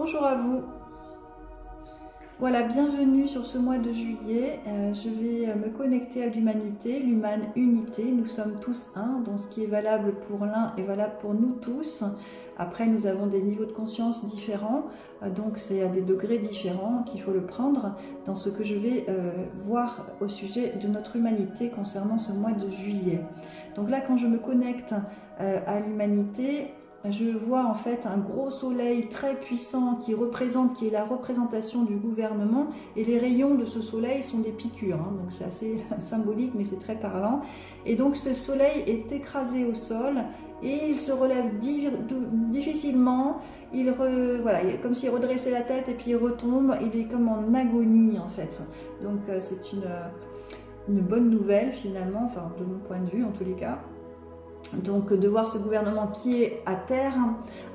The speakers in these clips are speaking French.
Bonjour à vous. Voilà, bienvenue sur ce mois de juillet. Je vais me connecter à l'humanité, l'humanité. Nous sommes tous un, donc ce qui est valable pour l'un est valable pour nous tous. Après, nous avons des niveaux de conscience différents, donc c'est à des degrés différents qu'il faut le prendre dans ce que je vais voir au sujet de notre humanité concernant ce mois de juillet. Donc là, quand je me connecte à l'humanité, je vois en fait un gros soleil très puissant qui est la représentation du gouvernement, et les rayons de ce soleil sont des piqûres, hein, donc c'est assez symbolique mais c'est très parlant. Et donc ce soleil est écrasé au sol et il se relève difficilement, voilà, comme s'il redressait la tête et puis il retombe, il est comme en agonie en fait. Donc c'est une bonne nouvelle finalement, enfin de mon point de vue en tous les cas. Donc de voir ce gouvernement qui est à terre.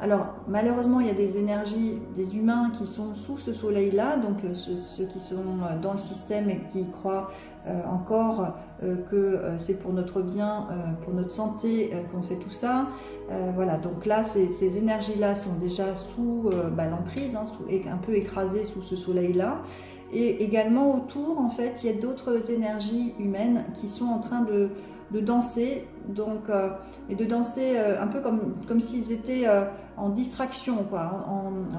Alors malheureusement il y a des énergies, des humains qui sont sous ce soleil là, donc ceux qui sont dans le système et qui croient encore que c'est pour notre bien, pour notre santé qu'on fait tout ça. Voilà, donc là ces énergies là sont déjà sous l'emprise, hein, un peu écrasées sous ce soleil là. Et également autour en fait il y a d'autres énergies humaines qui sont en train de danser, donc, et de danser un peu comme s'ils étaient en distraction, quoi.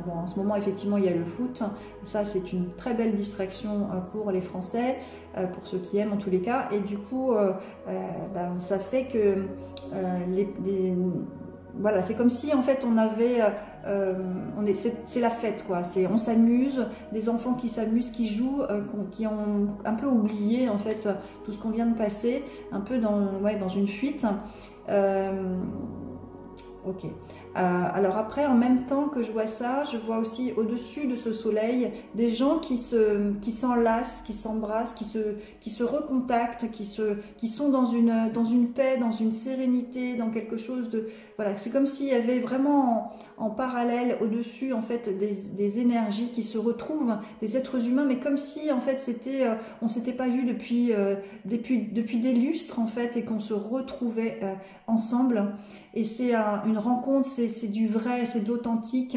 Bon, en ce moment, effectivement, il y a le foot. Ça, c'est une très belle distraction pour les Français, pour ceux qui aiment en tous les cas. Et du coup, ça fait que voilà, c'est comme si en fait on avait, c'est la fête quoi. On s'amuse, des enfants qui s'amusent, qui jouent, qui ont un peu oublié en fait tout ce qu'on vient de passer, un peu dans une fuite. Ok. Alors après, en même temps que je vois ça, je vois aussi au-dessus de ce soleil des gens qui s'enlacent, qui s'embrassent, qui se recontactent, qui sont dans une paix, dans une sérénité, dans quelque chose de... Voilà, c'est comme s'il y avait vraiment en parallèle, au-dessus, en fait, des énergies qui se retrouvent, des êtres humains, mais comme si, en fait, on s'était pas vu depuis des lustres, en fait, et qu'on se retrouvait ensemble. Et c'est une rencontre, c'est du vrai, c'est de l'authentique.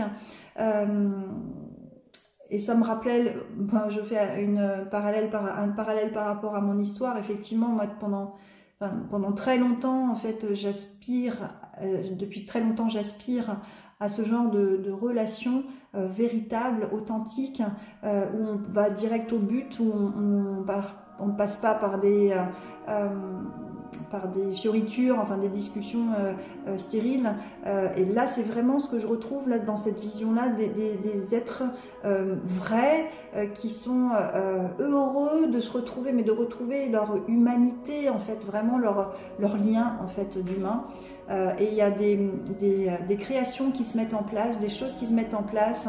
Et ça me rappelle, je fais un parallèle par rapport à mon histoire. Effectivement, moi, pendant très longtemps, en fait, depuis très longtemps, j'aspire à ce genre de relation véritable, authentique, où on va direct au but, où on ne passe pas par des fioritures, enfin des discussions stériles. Et là, c'est vraiment ce que je retrouve là, dans cette vision-là, des êtres vrais qui sont heureux de se retrouver, mais de retrouver leur humanité, en fait, vraiment leur lien en fait, d'humain. Et il y a des créations qui se mettent en place, des choses qui se mettent en place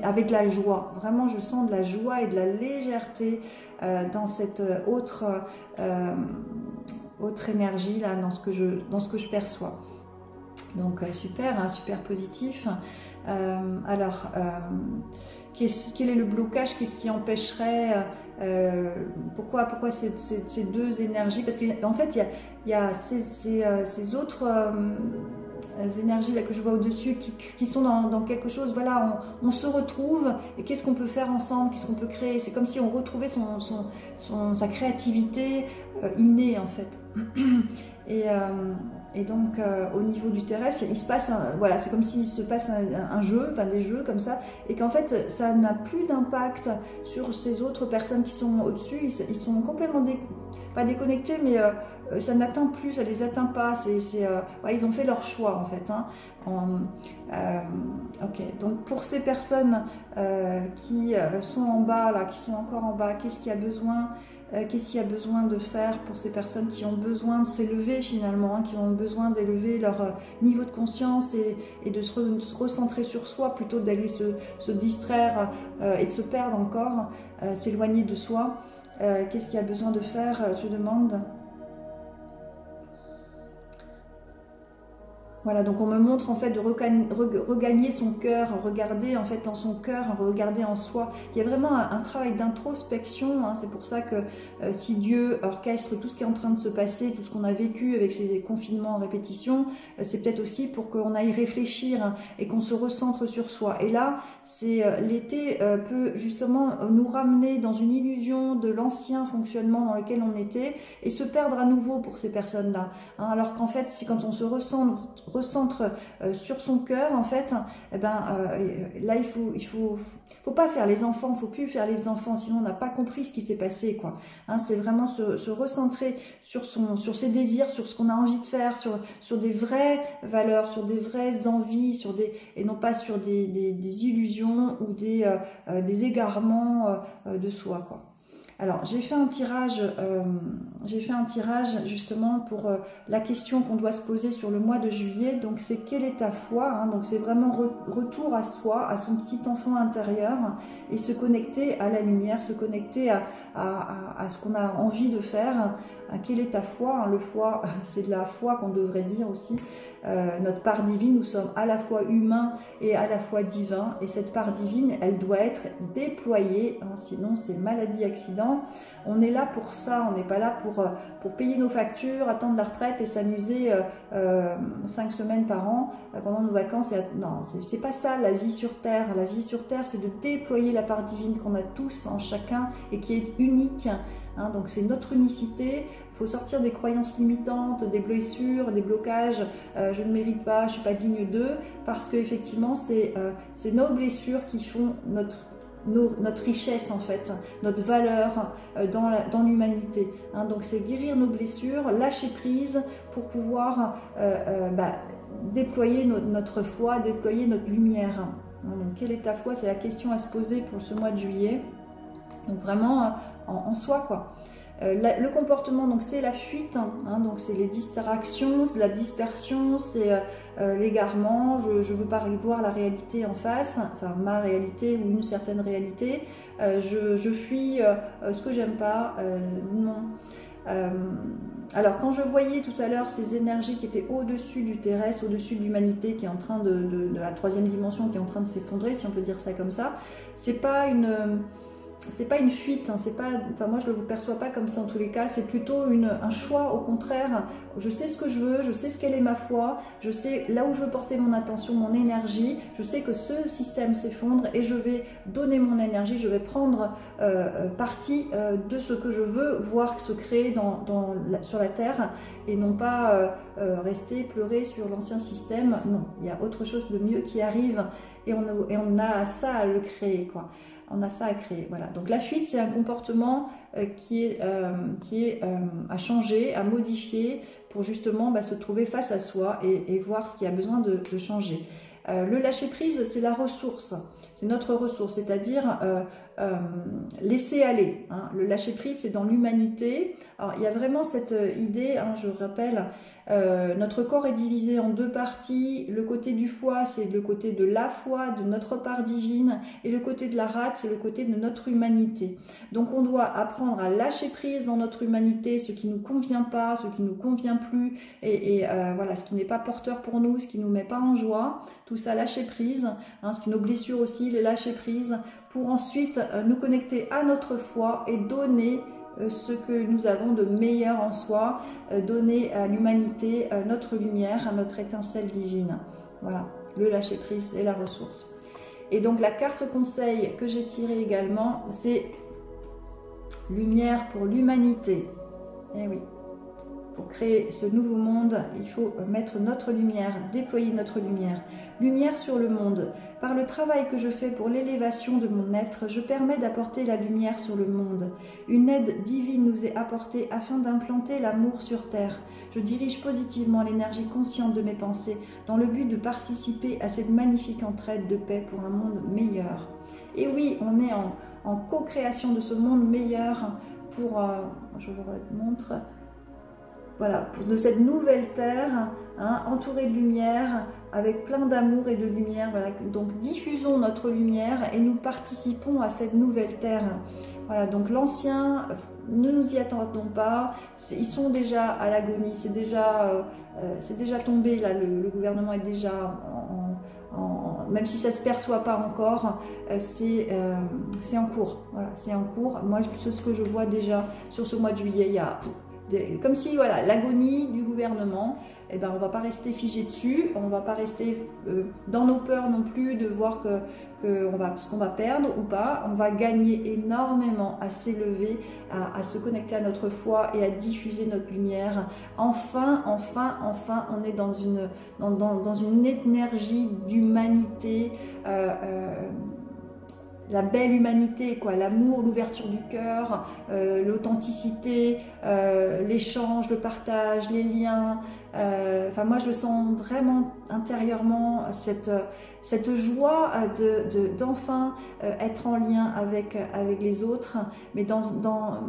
avec la joie. Vraiment, je sens de la joie et de la légèreté dans cette autre énergie là, dans ce que je perçois. Donc super, hein, super positif. Alors quel est le blocage? Qu'est-ce qui empêcherait pourquoi ces deux énergies? Parce qu'en fait il y a ces autres énergies là que je vois au-dessus qui sont dans quelque chose. Voilà, on se retrouve, et qu'est-ce qu'on peut faire ensemble, qu'est-ce qu'on peut créer? C'est comme si on retrouvait sa créativité innée en fait. Et donc au niveau du terrestre, il se passe voilà, c'est comme s'il se passe un jeu, enfin des jeux comme ça, et qu'en fait ça n'a plus d'impact sur ces autres personnes qui sont au-dessus. Ils sont complètement pas déconnectés, mais ça n'atteint plus, ça les atteint pas. Ouais, ils ont fait leur choix en fait, hein. Ok, donc pour ces personnes qui sont en bas là, qui sont encore en bas, qu'est-ce qu'il y a besoin? Qu'est-ce qu'il y a besoin de faire pour ces personnes qui ont besoin de s'élever finalement, hein, qui ont besoin d'élever leur niveau de conscience et de se recentrer sur soi plutôt que d'aller se distraire et de se perdre encore, s'éloigner de soi. Qu'est-ce qu'il y a besoin de faire, je demande. Voilà, donc on me montre en fait de regagner son cœur, regarder en fait dans son cœur, regarder en soi. Il y a vraiment un travail d'introspection, hein. C'est pour ça que si Dieu orchestre tout ce qui est en train de se passer, tout ce qu'on a vécu avec ces confinements en répétition, c'est peut-être aussi pour qu'on aille réfléchir, hein, et qu'on se recentre sur soi. Et là, c'est l'été peut justement nous ramener dans une illusion de l'ancien fonctionnement dans lequel on était et se perdre à nouveau pour ces personnes-là, hein. Alors qu'en fait, si quand on se recentre sur son cœur, en fait, eh ben, là il faut pas faire les enfants, faut plus faire les enfants, sinon on n'a pas compris ce qui s'est passé, quoi, hein. C'est vraiment se recentrer sur ses désirs, sur ce qu'on a envie de faire, sur des vraies valeurs, sur des vraies envies, et non pas sur des illusions ou des égarements de soi, quoi. Alors, j'ai fait un tirage justement pour la question qu'on doit se poser sur le mois de juillet. Donc, c'est quelle est ta foi, hein? Donc, c'est vraiment retour à soi, à son petit enfant intérieur, et se connecter à la lumière, se connecter à ce qu'on a envie de faire. Quelle est ta foi, hein? Le foi, c'est de la foi qu'on devrait dire aussi. Notre part divine, nous sommes à la fois humains et à la fois divins, et cette part divine, elle doit être déployée, hein, sinon c'est maladie, accident. On est là pour ça, on n'est pas là pour payer nos factures, attendre la retraite et s'amuser 5 semaines par an pendant nos vacances. Non, c'est pas ça la vie sur Terre. La vie sur Terre, c'est de déployer la part divine qu'on a tous en chacun et qui est unique, hein. Donc c'est notre unicité. Il faut sortir des croyances limitantes, des blessures, des blocages, je ne mérite pas, je ne suis pas digne d'eux, parce qu'effectivement c'est nos blessures qui font notre richesse en fait, notre valeur dans l'humanité, hein. Donc c'est guérir nos blessures, lâcher prise pour pouvoir déployer notre foi, déployer notre lumière. Donc quelle est ta foi? C'est la question à se poser pour ce mois de juillet. Donc vraiment en soi, quoi. Le comportement, donc c'est la fuite, hein, donc c'est les distractions, c'est la dispersion, c'est l'égarement. Je ne veux pas voir la réalité en face, enfin ma réalité ou une certaine réalité. Je fuis ce que j'aime pas, non. Alors quand je voyais tout à l'heure ces énergies qui étaient au-dessus du terrestre, au-dessus de l'humanité, qui est en train de la troisième dimension, qui est en train de s'effondrer, si on peut dire ça comme ça, c'est pas une fuite, hein, enfin moi je ne le perçois pas comme ça en tous les cas, c'est plutôt un choix. Au contraire, je sais ce que je veux, je sais ce qu'elle est ma foi, je sais là où je veux porter mon attention, mon énergie, je sais que ce système s'effondre et je vais donner mon énergie, je vais prendre partie de ce que je veux voir se créer sur la Terre, et non pas rester pleurer sur l'ancien système. Non, il y a autre chose de mieux qui arrive, et on a ça à le créer, quoi. On a ça à créer, voilà. Donc la fuite, c'est un comportement qui est à changer, à modifier pour justement se trouver face à soi et voir ce qui a besoin de changer. Le lâcher prise, c'est la ressource, c'est notre ressource, c'est-à-dire laisser aller, hein. Le lâcher prise, c'est dans l'humanité. Alors il y a vraiment cette idée, hein, je rappelle, notre corps est divisé en deux parties. Le côté du foie, c'est le côté de la foi, de notre part divine, et le côté de la rate, c'est le côté de notre humanité. Donc on doit apprendre à lâcher prise dans notre humanité, ce qui ne nous convient pas, ce qui ne nous convient plus, et voilà, ce qui n'est pas porteur pour nous, ce qui ne nous met pas en joie, tout ça lâcher prise, hein, ce qui nos blessures aussi, les lâcher prise, pour ensuite nous connecter à notre foi et donner ce que nous avons de meilleur en soi, donner à l'humanité notre lumière, notre étincelle divine. Voilà, le lâcher prise et la ressource. Et donc la carte conseil que j'ai tirée également, c'est lumière pour l'humanité. Eh oui, pour créer ce nouveau monde, il faut mettre notre lumière, déployer notre lumière. Lumière sur le monde. Par le travail que je fais pour l'élévation de mon être, je permets d'apporter la lumière sur le monde. Une aide divine nous est apportée afin d'implanter l'amour sur terre. Je dirige positivement l'énergie consciente de mes pensées dans le but de participer à cette magnifique entraide de paix pour un monde meilleur. Et oui, on est en co-création de ce monde meilleur pour, je vous montre, voilà, de cette nouvelle terre, hein, entourée de lumière, avec plein d'amour et de lumière. Voilà. Donc diffusons notre lumière et nous participons à cette nouvelle terre. Voilà, donc l'ancien, ne nous y attendons pas, ils sont déjà à l'agonie, c'est déjà tombé, là, le gouvernement est déjà même si ça ne se perçoit pas encore, c'est en cours. Voilà, c'est en cours. Moi, c'est ce que je vois déjà sur ce mois de juillet. Il y a comme si, voilà, l'agonie du gouvernement, eh ben, on ne va pas rester figé dessus, on ne va pas rester dans nos peurs non plus de voir ce qu'on va perdre ou pas. On va gagner énormément à s'élever, à se connecter à notre foi et à diffuser notre lumière. Enfin, on est dans une énergie d'humanité, la belle humanité, quoi, l'amour, l'ouverture du cœur, l'authenticité, l'échange, le partage, les liens. Enfin, moi, je le sens vraiment intérieurement, cette joie d'enfin être en lien avec les autres, mais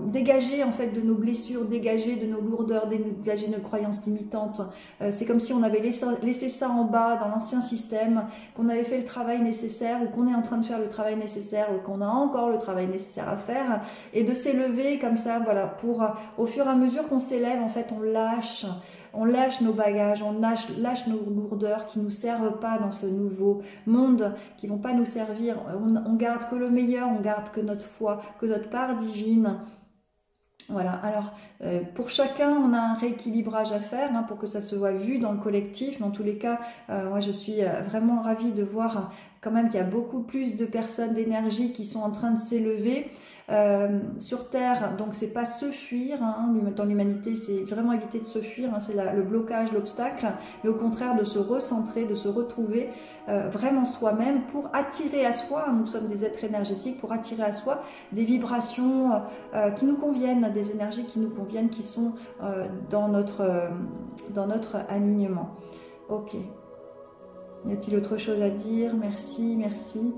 dégager en fait de nos blessures, dégager de nos lourdeurs, dégager de nos croyances limitantes. C'est comme si on avait laissé ça en bas dans l'ancien système, qu'on avait fait le travail nécessaire ou qu'on est en train de faire le travail nécessaire ou qu'on a encore le travail nécessaire à faire, et de s'élever comme ça, voilà, pour au fur et à mesure qu'on s'élève, en fait, on lâche nos bagages, on lâche nos lourdeurs qui ne nous servent pas dans ce nouveau monde, qui ne vont pas nous servir. On garde que le meilleur, on garde que notre foi, que notre part divine. Voilà, alors pour chacun, on a un rééquilibrage à faire pour que ça se soit vu dans le collectif. Dans tous les cas, moi je suis vraiment ravie de voir quand même qu'il y a beaucoup plus de personnes, d'énergie qui sont en train de s'élever. Sur Terre, donc c'est pas se fuir, dans l'humanité c'est vraiment éviter de se fuir, c'est le blocage, l'obstacle, mais au contraire de se recentrer, de se retrouver vraiment soi-même pour attirer à soi, nous sommes des êtres énergétiques, pour attirer à soi des vibrations qui nous conviennent, des énergies qui nous conviennent, qui sont dans notre alignement. Ok. Y a-t-il autre chose à dire? Merci, merci.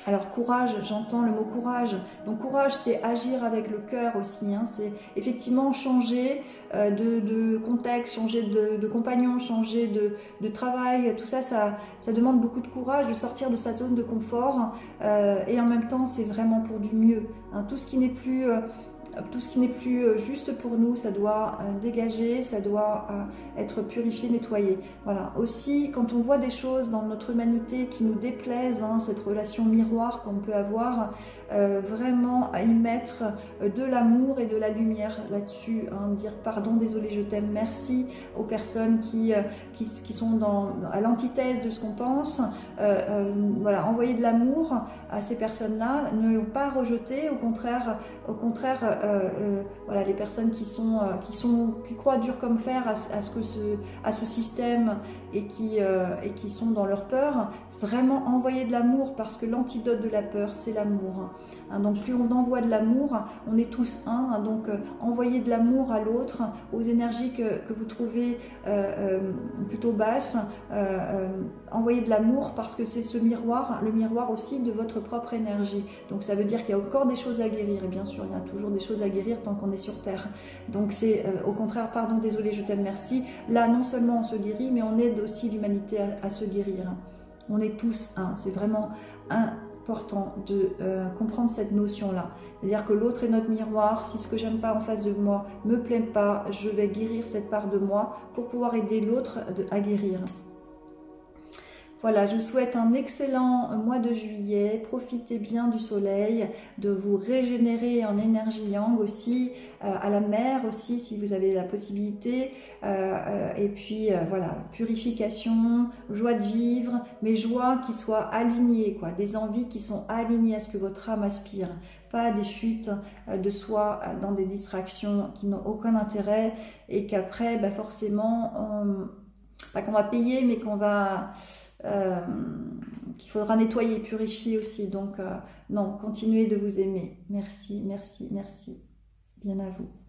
Alors courage, j'entends le mot courage. Donc courage, c'est agir avec le cœur aussi. C'est effectivement changer de contexte, changer de compagnon, changer de travail. Tout ça, ça demande beaucoup de courage, de sortir de sa zone de confort. Et en même temps, c'est vraiment pour du mieux. Tout ce qui n'est plus... juste pour nous, ça doit dégager, ça doit être purifié, nettoyé. Voilà. Aussi, quand on voit des choses dans notre humanité qui nous déplaisent, cette relation miroir qu'on peut avoir, vraiment à y mettre de l'amour et de la lumière là-dessus. Dire pardon, désolé, je t'aime, merci aux personnes qui sont à l'antithèse de ce qu'on pense. Voilà, envoyer de l'amour à ces personnes-là, ne l'ont pas rejeté, au contraire, voilà, les personnes qui croient dur comme fer à ce système et qui sont dans leur peur, vraiment envoyer de l'amour, parce que l'antidote de la peur, c'est l'amour. Donc plus on envoie de l'amour, on est tous un. Donc envoyer de l'amour à l'autre, aux énergies que vous trouvez plutôt basses, envoyer de l'amour, parce que c'est le miroir aussi de votre propre énergie. Donc ça veut dire qu'il y a encore des choses à guérir, et bien sûr il y a toujours des choses à guérir tant qu'on est sur Terre. Donc c'est au contraire, pardon, désolé, je t'aime, merci. Là non seulement on se guérit, mais on aide aussi l'humanité à se guérir. On est tous un, c'est vraiment important de comprendre cette notion-là. C'est-à-dire que l'autre est notre miroir. Si ce que j'aime pas en face de moi me plaît pas, je vais guérir cette part de moi pour pouvoir aider l'autre à guérir. Voilà, je vous souhaite un excellent mois de juillet. Profitez bien du soleil, de vous régénérer en énergie yang aussi, à la mer aussi si vous avez la possibilité. Et puis voilà, purification, joie de vivre, mais joie qui soit alignée, quoi, des envies qui sont alignées à ce que votre âme aspire. Pas des fuites de soi dans des distractions qui n'ont aucun intérêt et qu'après, forcément, pas qu'on va payer, mais qu'il faudra nettoyer, purifier aussi. Donc non, continuez de vous aimer. Merci, merci, merci. Bien à vous.